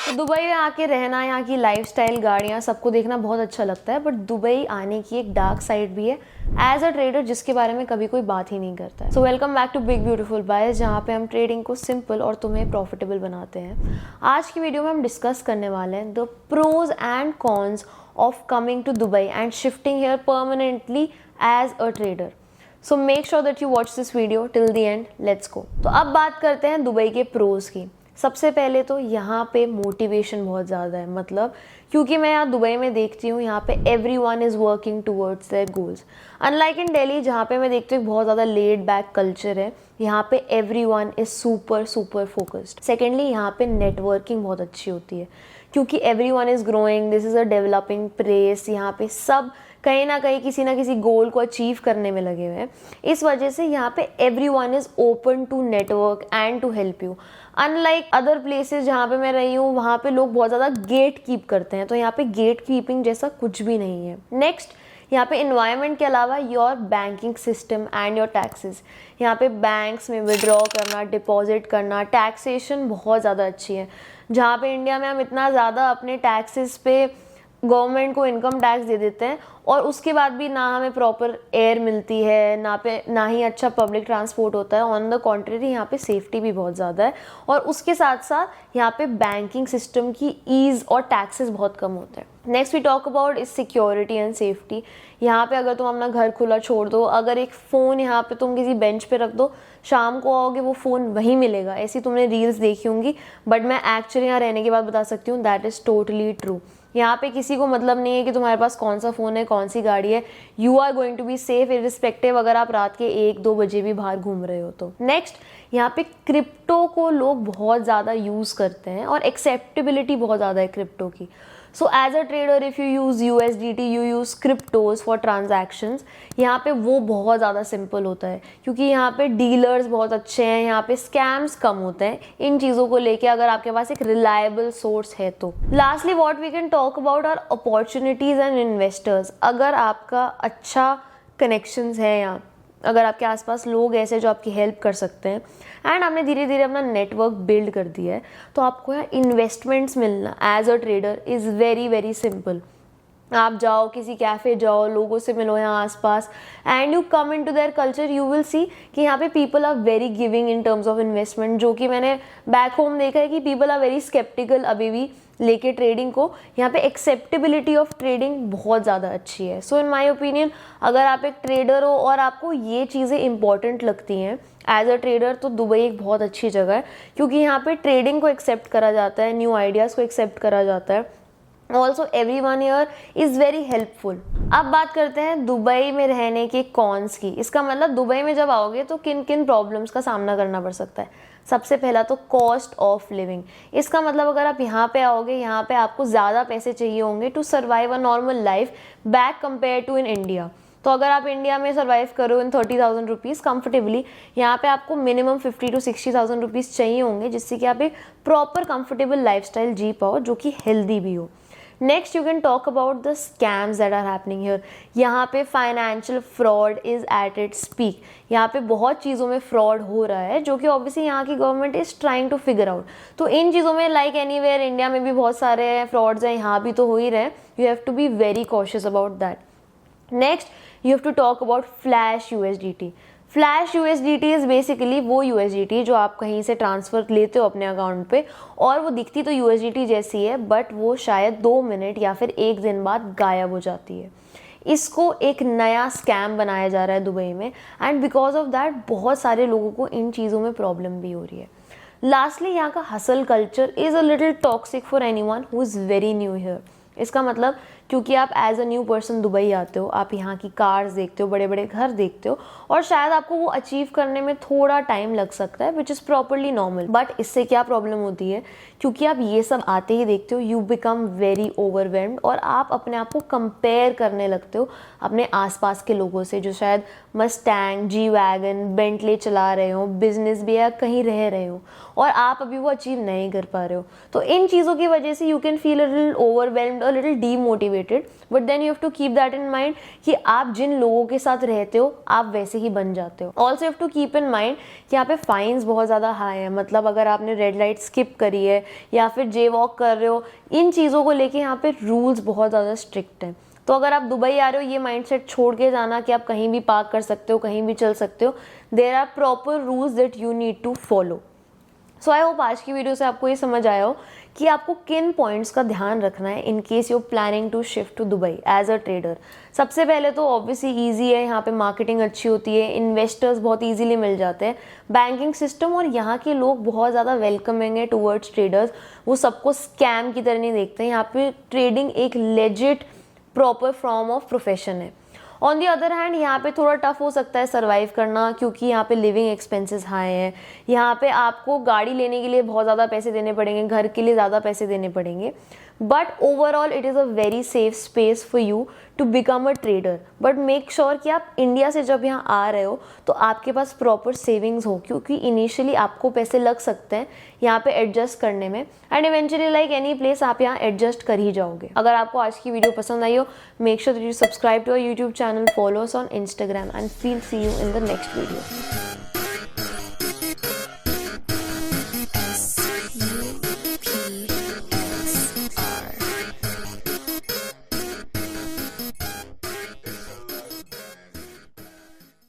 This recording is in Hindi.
तो दुबई में आके रहना, यहाँ की लाइफस्टाइल, गाड़ियाँ, सबको देखना बहुत अच्छा लगता है, बट दुबई आने की एक डार्क साइड भी है एज अ ट्रेडर, जिसके बारे में कभी कोई बात ही नहीं करता है। So welcome back to big beautiful buyers, जहाँ पे हम ट्रेडिंग को सिंपल और तुम्हें प्रॉफिटेबल बनाते हैं। आज की वीडियो में हम डिस्कस करने वाले हैं the pros and cons of coming to Dubai and shifting here permanently as a trader. So make sure that you watch this video till the end. Let's go. तो अब बात करते हैं दुबई के प्रोज की। सबसे पहले तो यहाँ पे मोटिवेशन बहुत ज़्यादा है, मतलब क्योंकि मैं यहाँ दुबई में देखती हूँ, यहाँ पे everyone is working towards their goals. Unlike इन दिल्ली, जहाँ पे मैं देखती हूँ बहुत ज़्यादा लेड बैक कल्चर है, यहाँ पे everyone is super focused. Secondly, यहाँ पे नेटवर्किंग बहुत अच्छी होती है क्योंकि everyone is growing, this is a developing place. यहाँ पे सब कहीं ना कहीं किसी ना किसी गोल को अचीव करने में लगे हुए हैं। इस वजह से यहाँ पे everyone is open to network and to help you. Unlike other places जहाँ पे मैं रही हूँ, वहाँ पे लोग बहुत ज़्यादा गेट कीप करते हैं, तो यहाँ पे गेट कीपिंग जैसा कुछ भी नहीं है। नेक्स्ट, यहाँ पे इन्वायरमेंट के अलावा your banking system and your taxes, यहाँ पे बैंक्स में विड्रॉ करना, डिपॉजिट करना, टैक्सेशन बहुत ज़्यादा अच्छी है। जहाँ पे इंडिया में हम इतना ज़्यादा अपने टैक्सेस पे गवर्नमेंट को इनकम टैक्स दे देते हैं और उसके बाद भी ना हमें प्रॉपर एयर मिलती है, ना ही अच्छा पब्लिक ट्रांसपोर्ट होता है। ऑन द कॉन्ट्रेरी, यहाँ पे सेफ्टी भी बहुत ज़्यादा है और उसके साथ साथ यहाँ पे बैंकिंग सिस्टम की ईज़ और टैक्सेस बहुत कम होते हैं। Next we talk about is security and safety. यहाँ पे अगर तुम अपना घर खुला छोड़ दो, अगर एक फ़ोन यहाँ पे तुम किसी बेंच पे रख दो, शाम को आओगे वो फ़ोन वहीं मिलेगा। ऐसी तुमने रील्स देखी होंगी, बट मैं एक्चुअली यहाँ रहने के बाद बता सकती हूँ दैट इज़ टोटली ट्रू। यहाँ पे किसी को मतलब नहीं है कि तुम्हारे पास कौन सा फ़ोन है, कौन सी गाड़ी है। You are going to be safe irrespective अगर आप रात के 1-2 बजे भी बाहर घूम रहे हो तो। नेक्स्ट, यहाँ पे क्रिप्टो को लोग बहुत ज़्यादा यूज़ करते हैं और एक्सेप्टेबिलिटी बहुत ज़्यादा है क्रिप्टो की। So as a trader, if you use USDT, you use cryptos for transactions, यहाँ पे वो बहुत ज़्यादा सिंपल होता है क्योंकि यहाँ पे डीलर्स बहुत अच्छे हैं, यहाँ पे स्कैम्स कम होते हैं इन चीज़ों को लेके, अगर आपके पास एक रिलायबल सोर्स है तो। Lastly what we can talk about are opportunities and investors. अगर आपका अच्छा कनेक्शंस है यहाँ, अगर आपके आसपास लोग ऐसे जो आपकी हेल्प कर सकते हैं एंड आपने धीरे धीरे अपना नेटवर्क बिल्ड कर दिया है, तो आपको यहाँ इन्वेस्टमेंट्स मिलना as a trader is very simple. आप जाओ, किसी कैफ़े जाओ, लोगों से मिलो यहाँ आसपास and you come in to their culture, you will see कि यहाँ पे people are very giving in terms of investment, जो कि मैंने बैक होम देखा है कि पीपल आर वेरी स्केप्टिकल अभी भी लेके ट्रेडिंग को। यहाँ पे एक्सेप्टेबिलिटी ऑफ ट्रेडिंग बहुत ज़्यादा अच्छी है। सो इन माय ओपिनियन, अगर आप एक ट्रेडर हो और आपको ये चीज़ें इंपॉर्टेंट लगती हैं एज अ ट्रेडर, तो दुबई एक बहुत अच्छी जगह है क्योंकि यहाँ पे ट्रेडिंग को एक्सेप्ट करा जाता है, न्यू आइडियाज़ को एक्सेप्ट करा जाता है। Also everyone here is very helpful. अब बात करते हैं दुबई में रहने के कॉन्स की। इसका मतलब दुबई में जब आओगे तो किन किन प्रॉब्लम्स का सामना करना पड़ सकता है। सबसे पहला तो कॉस्ट ऑफ लिविंग। इसका मतलब अगर आप यहाँ पे आओगे, यहाँ पे आपको ज़्यादा पैसे चाहिए होंगे to survive a normal life back compare to in India. तो अगर आप इंडिया में सर्वाइव करो इन 30,000 रुपीज़ कंफर्टेबली, यहाँ पे आपको मिनिमम 50 to 60,000 रुपीज़ चाहिए होंगे, जिससे कि आप एक प्रॉपर कंफर्टेबल लाइफस्टाइल जी पाओ जो कि हेल्दी भी हो। Next, you can talk about the scams that are happening here. यहाँ पे financial fraud is at its peak. यहाँ पे बहुत चीज़ों में फ्रॉड हो रहा है जो कि ऑब्वियसली यहाँ की government is trying to figure out. तो इन चीज़ों में लाइक एनीवेयर इंडिया में भी बहुत सारे फ्रॉड्स हैं, यहाँ भी तो हो ही रहे हैं। You have to be very cautious about that. Next, you have to talk about flash USDT। Flash USDT is basically वो USDT जो आप कहीं से ट्रांसफ़र लेते हो अपने अकाउंट पे, और वो दिखती तो USDT जैसी है, बट वो शायद 2 मिनट या फिर 1 दिन बाद गायब हो जाती है। इसको एक नया स्कैम बनाया जा रहा है दुबई में एंड बिकॉज ऑफ दैट बहुत सारे लोगों को इन चीज़ों में प्रॉब्लम भी हो रही है। लास्टली, यहाँ का hustle culture is a little toxic for anyone who is very new here. इसका मतलब क्योंकि आप as a new person Dubai आते हो, आप यहाँ की कार्स देखते हो, बड़े बड़े घर देखते हो, और शायद आपको वो अचीव करने में थोड़ा टाइम लग सकता है, which is properly normal. But इससे क्या प्रॉब्लम होती है, क्योंकि आप ये सब आते ही देखते हो, यू बिकम वेरी ओवरवेल्म्ड और आप अपने आप को कंपेयर करने लगते हो अपने आसपास के लोगों से जो शायद मस्टैंग, G-वैगन, बेंटले चला रहे हो, बिजनेस भी या कहीं रह रहे हो, और आप अभी वो अचीव नहीं कर पा रहे हो। तो इन चीज़ों की वजह से you can feel a little overwhelmed, a little demotivated motivated, but then you have to keep that in mind कि आप जिन लोगों के साथ रहते हो आप वैसे ही बन जाते हो। Also have to keep in mind कि यहाँ पे फाइन्स बहुत ज़्यादा हाई है, मतलब अगर आपने रेड लाइट स्किप करी है या फिर जे वॉक कर रहे हो, इन चीज़ों को लेके यहाँ पे रूल्स बहुत ज़्यादा स्ट्रिक्ट हैं। तो अगर आप दुबई आ रहे हो, ये माइंडसेट छोड़ के जाना कि आप कहीं भी पार्क कर सकते हो, कहीं भी चल सकते हो। There are proper rules that you need to follow. So I hope आज की वीडियो से आपको ये समझ आया हो कि आपको किन पॉइंट्स का ध्यान रखना है in case you planning to shift to Dubai as a trader. सबसे पहले तो ऑब्वियसली ईजी है, यहाँ पे मार्केटिंग अच्छी होती है, इन्वेस्टर्स बहुत ईजीली मिल जाते हैं, बैंकिंग सिस्टम और यहाँ के लोग बहुत ज़्यादा वेलकमिंग है टूवर्ड्स ट्रेडर्स। वो सबको स्कैम की तरह नहीं देखते हैं, यहाँ पे ट्रेडिंग एक legit proper form of profession है। ऑन दी अदर हैंड यहाँ पे थोड़ा टफ हो सकता है सर्वाइव करना, क्योंकि यहाँ पे लिविंग एक्सपेंसेस हाई हैं। यहाँ पे आपको गाड़ी लेने के लिए बहुत ज़्यादा पैसे देने पड़ेंगे, घर के लिए ज़्यादा पैसे देने पड़ेंगे, but overall it is a very safe space for you to become a trader. But make sure कि आप इंडिया से जब यहाँ आ रहे हो तो आपके पास प्रॉपर सेविंग्स हो, क्योंकि इनिशियली आपको पैसे लग सकते हैं यहाँ पे एडजस्ट करने में, and eventually like any place आप यहाँ एडजस्ट कर ही जाओगे। अगर आपको आज की वीडियो पसंद आई हो, make sure that you subscribe to our YouTube channel, follow us on Instagram, and we'll see you in the next video.